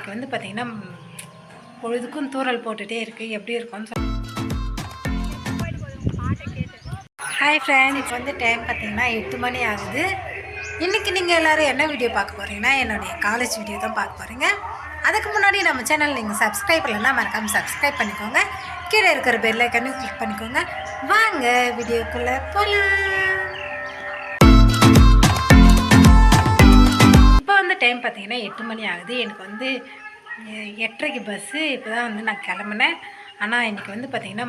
இன்றைக்கி வந்து பார்த்திங்கன்னா பொழுதுக்கும் தூறல் போட்டுகிட்டே இருக்குது. எப்படி இருக்கும்னு ஹாய் ஃப்ரெண்ட், இப்போ வந்து டைம் பார்த்திங்கன்னா 8 மணி ஆகுது. இன்றைக்கி நீங்கள் எல்லோரும் என்ன வீடியோ பார்க்க போகிறீங்கன்னா என்னுடைய காலேஜ் வீடியோ தான் பார்க்க போகிறீங்க. அதுக்கு முன்னாடி நம்ம சேனல் நீங்கள் சப்ஸ்கிரைப் பண்ணலன்னா மறக்காமல் சப்ஸ்கிரைப் பண்ணிக்கோங்க. கீழே இருக்கிற பெல் ஐக்கனையும் கிளிக் பண்ணிக்கோங்க. வாங்க வீடியோக்குள்ளே போகலாம். இப்போ வந்து டைம் பார்த்திங்கன்னா 8 மணி ஆகுது. எனக்கு வந்து 8:30க்கு பஸ்ஸு. இப்போ தான் வந்து நான் கிளம்புனேன். ஆனால் இன்றைக்கி வந்து பார்த்திங்கன்னா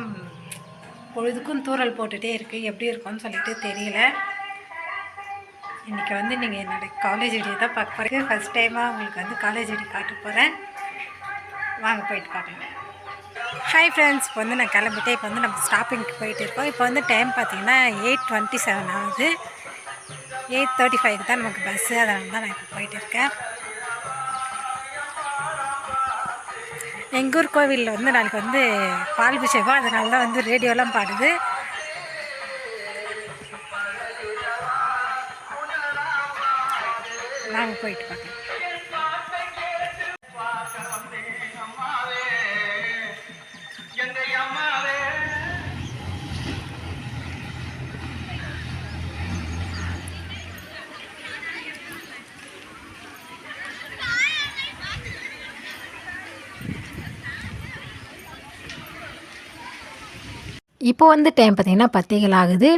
பொழுதுக்கும் தூறல் போட்டுகிட்டே இருக்குது. எப்படி இருக்கும்னு சொல்லிட்டு தெரியல. இன்றைக்கி வந்து நீங்கள் என்னுடைய காலேஜ் வீடியோ தான் பார்க்க போகிறீங்க. ஃபஸ்ட் டைமாக உங்களுக்கு வந்து காலேஜ் வீடியோ காட்ட போகிறேன். வாங்க போயிட்டு பார்க்கலாம். ஹாய் ஃப்ரெண்ட்ஸ், இப்போ வந்து நான் கிளம்பிட்டேன். இப்போ வந்து நம்ம ஸ்டாப்பிங்க்கு போயிட்டு இருக்கோம். இப்போ வந்து டைம் பார்த்திங்கன்னா 8:27 ஆகுது. 8:35க்கு தான் நமக்கு பஸ்ஸு. அதனால தான் நான் இப்போ போயிட்டு இருக்கேன். எங்கள் ஊர் கோவிலில் வந்து நாளைக்கு வந்து பால் அபிஷேகம். அதனால தான் வந்து ரேடியோலாம் பாடுது. நாங்கள் போயிட்டு பார்க்கலாம். இப்போ வந்து டைம் பார்த்திங்கன்னா 10 ஆகுது.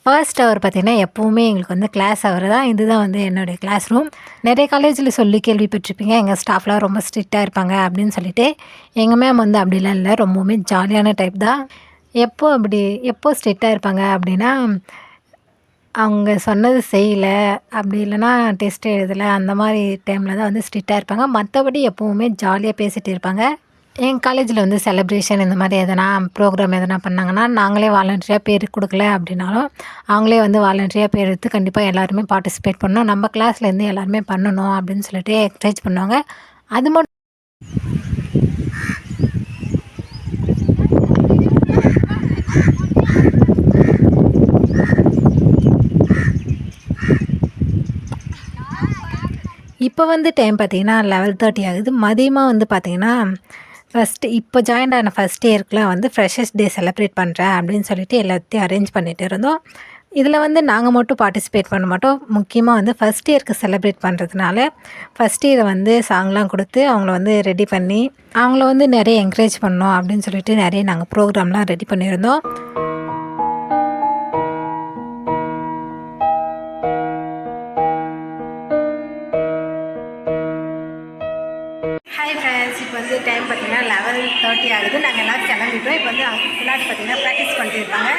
ஃபர்ஸ்ட் ஹவர் பார்த்திங்கன்னா எப்போவுமே எங்களுக்கு வந்து கிளாஸ் ஹவர் தான். இதுதான் வந்து என்னுடைய கிளாஸ் ரூம். நிறைய காலேஜில் சொல்லி கேள்விப்பட்டிருப்பீங்க, எங்கள் ஸ்டாஃப்லாம் ரொம்ப ஸ்ட்ரிக்டாக இருப்பாங்க அப்படின்னு சொல்லிட்டு. எங்கள் மேம் வந்து அப்படிலாம் இல்லை, ரொம்பவுமே ஜாலியான டைப் தான். எப்போ ஸ்ட்ரிக்டாக இருப்பாங்க அப்படின்னா, அவங்க சொன்னது செய்யலை, அப்படி இல்லைன்னா டெஸ்ட் எழுதலை, அந்த மாதிரி டைமில் தான் வந்து ஸ்ட்ரிக்டாக இருப்பாங்க. மற்றபடி எப்போவுமே ஜாலியாக பேசிகிட்டு இருப்பாங்க. எங்கள் காலேஜில் வந்து செலிப்ரேஷன் இந்த மாதிரி எதனா ப்ரோக்ராம் எதனா பண்ணாங்கன்னா நாங்களே வாலண்டரியாக பேர் கொடுக்கல அப்படின்னாலும் அவங்களே வந்து வாலண்டரியாக பேர் எடுத்து கண்டிப்பாக எல்லாருமே பார்ட்டிசிபேட் பண்ணணும், நம்ம கிளாஸ்லேருந்து எல்லாருமே பண்ணணும் அப்படின்னு சொல்லிட்டு என்கரேஜ் பண்ணுவாங்க. அது மட்டும் இப்போ வந்து டைம் பார்த்திங்கன்னா 11:30 ஆகுது. மதியமாக வந்து பார்த்திங்கன்னா இப்போ ஜாயின் ஆன ஃபஸ்ட் இயர்க்குலாம் வந்து ஃப்ரெஷர்ஸ் டே செலிப்ரேட் பண்ணுறேன் அப்படின்னு சொல்லிட்டு எல்லாத்தையும் அரேஞ்ச் பண்ணிகிட்டு இருந்தோம். இதில் வந்து நாங்கள் மட்டும் பார்ட்டிசிபேட் பண்ண மாட்டோம். முக்கியமாக வந்து ஃபஸ்ட் இயருக்கு செலிப்ரேட் பண்ணுறதுனால ஃபஸ்ட் இயரை வந்து சாங்லாம் கொடுத்து அவங்கள வந்து ரெடி பண்ணி அவங்கள வந்து நிறைய என்கரேஜ் பண்ணோம் அப்படின்னு சொல்லிட்டு நிறைய நாங்கள் ப்ரோக்ராம்லாம் ரெடி பண்ணியிருந்தோம். ஹாய் ஃப்ரெண்ட்ஸ், இப்போ வந்து டைம் பார்த்திங்கன்னா 11:30 ஆகுது. நாங்கள் எல்லோரும் கிளம்பிட்டோம். இப்போ வந்து அவங்க பின்னாடி பார்த்திங்கன்னா ப்ராக்டிஸ் பண்ணிட்டு இருக்காங்க.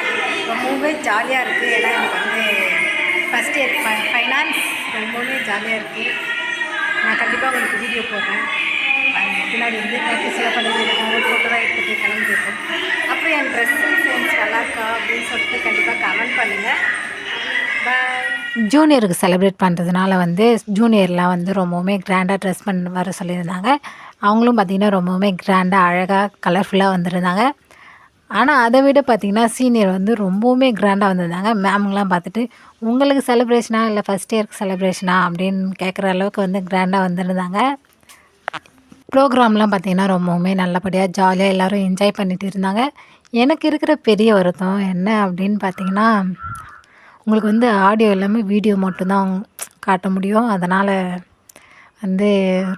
ரொம்பவே ஜாலியாக இருக்குது. ஏன்னா எனக்கு வந்து ஃபஸ்ட் இயர் ஃபைனான்ஸ் ரொம்பவே ஜாலியாக இருக்குது. நான் கண்டிப்பாக உங்களுக்கு வீடியோ போடுறேன். பின்னாடி வந்து ப்ராக்டிஸ்லாம் பண்ணிட்டு இருக்காங்க. ஃபோட்டோலாம் எடுத்துகிட்டு கிளம்பிட்டோம். அப்புறம் என் ட்ரெஸ்ஸிங் சென்ஸ் நல்லாயிருக்கா அப்படின்னு சொல்லிட்டு கண்டிப்பாக கமெண்ட் பண்ணுங்கள். பாய். ஜூனியருக்கு செலிப்ரேட் பண்ணுறதுனால வந்து ஜூனியர்லாம் வந்து ரொம்பவுமே கிராண்டாக ட்ரெஸ் பண்ண வர சொல்லியிருந்தாங்க. அவங்களும் பார்த்திங்கன்னா ரொம்பவுமே கிராண்டாக அழகாக கலர்ஃபுல்லாக வந்திருந்தாங்க. ஆனால் அதை விட பார்த்திங்கன்னா சீனியர் வந்து ரொம்பவுமே கிராண்டாக வந்திருந்தாங்க. மேம்லாம் பார்த்துட்டு உங்களுக்கு செலிப்ரேஷனா இல்லை ஃபஸ்ட் இயருக்கு செலிப்ரேஷனா அப்படின்னு கேட்குற அளவுக்கு வந்து கிராண்டாக வந்திருந்தாங்க. ப்ரோக்ராம்லாம் பார்த்திங்கன்னா ரொம்பவுமே நல்லபடியாக ஜாலியாக எல்லோரும் என்ஜாய் பண்ணிகிட்டு இருந்தாங்க. எனக்கு இருக்கிற பெரிய வருத்தம் என்ன அப்படின்னு பார்த்திங்கன்னா, உங்களுக்கு வந்து ஆடியோ எல்லாமே வீடியோ மட்டும்தான் காட்ட முடியும். அதனால் வந்து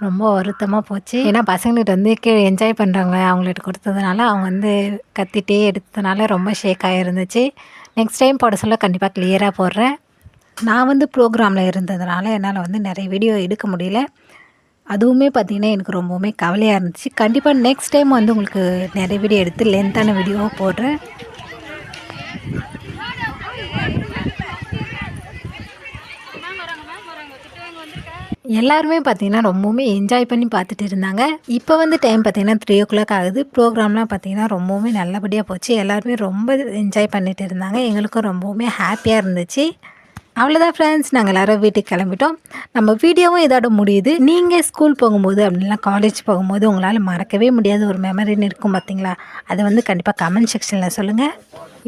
ரொம்ப வருத்தமாக போச்சு. ஏன்னா பசங்கள்கிட்ட வந்து கீழே என்ஜாய் பண்ணுறாங்க, அவங்கள்ட்ட கொடுத்ததுனால அவங்க வந்து கத்திட்டே எடுத்ததுனால ரொம்ப ஷேக் ஆகிருந்துச்சு. நெக்ஸ்ட் டைம் போட சொல்ல கண்டிப்பாக கிளியராக போடுறேன். நான் வந்து ப்ரோக்ராமில் இருந்ததுனால என்னால் வந்து நிறைய வீடியோ எடுக்க முடியல. அதுவுமே பார்த்திங்கன்னா எனக்கு ரொம்பவுமே கவலையாக இருந்துச்சு. கண்டிப்பாக நெக்ஸ்ட் டைம் வந்து உங்களுக்கு நிறைய வீடியோ எடுத்து லென்த்தான வீடியோவாக போடுறேன். எல்லாருமே பார்த்திங்கன்னா ரொம்பவுமே என்ஜாய் பண்ணி பார்த்துட்டு இருந்தாங்க. இப்போ வந்து டைம் பார்த்திங்கன்னா 3 ஆகுது. ப்ரோக்ராம்லாம் பார்த்திங்கன்னா ரொம்பவுமே நல்லபடியாக போச்சு. எல்லாருமே ரொம்ப என்ஜாய் பண்ணிட்டு இருந்தாங்க. எங்களுக்கும் ரொம்பவுமே ஹாப்பியாக இருந்துச்சு. அவ்வளோதான் ஃப்ரெண்ட்ஸ், நாங்கள் எல்லோரும் வீட்டுக்கு கிளம்பிட்டோம். நம்ம வீடியோவும் இதோட முடியுது. நீங்கள் ஸ்கூல் போகும்போது அப்படின்லாம் காலேஜ் போகும்போது உங்களால் மறக்கவே முடியாத ஒரு மெமரின்னு இருக்கும் பார்த்தீங்களா? அதை வந்து கண்டிப்பாக கமெண்ட் செக்ஷனில் சொல்லுங்கள்.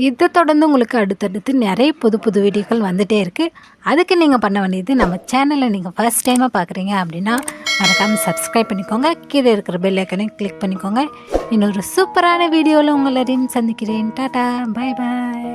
இதை தொடர்ந்து உங்களுக்கு அடுத்தடுத்து நிறைய புது புது வீடியோக்கள் வந்துகிட்டே இருக்குது. அதுக்கு நீங்கள் பண்ண வேண்டியது, நம்ம சேனலை நீங்கள் ஃபர்ஸ்ட் டைமாக பார்க்குறீங்க அப்படின்னா மறக்காமல் சப்ஸ்கிரைப் பண்ணிக்கோங்க. கீழே இருக்கிற பெல் ஐக்கனையும் கிளிக் பண்ணிக்கோங்க. இன்னொரு சூப்பரான வீடியோவில் உங்களை சந்திக்கிறேன். Tata, bye bye.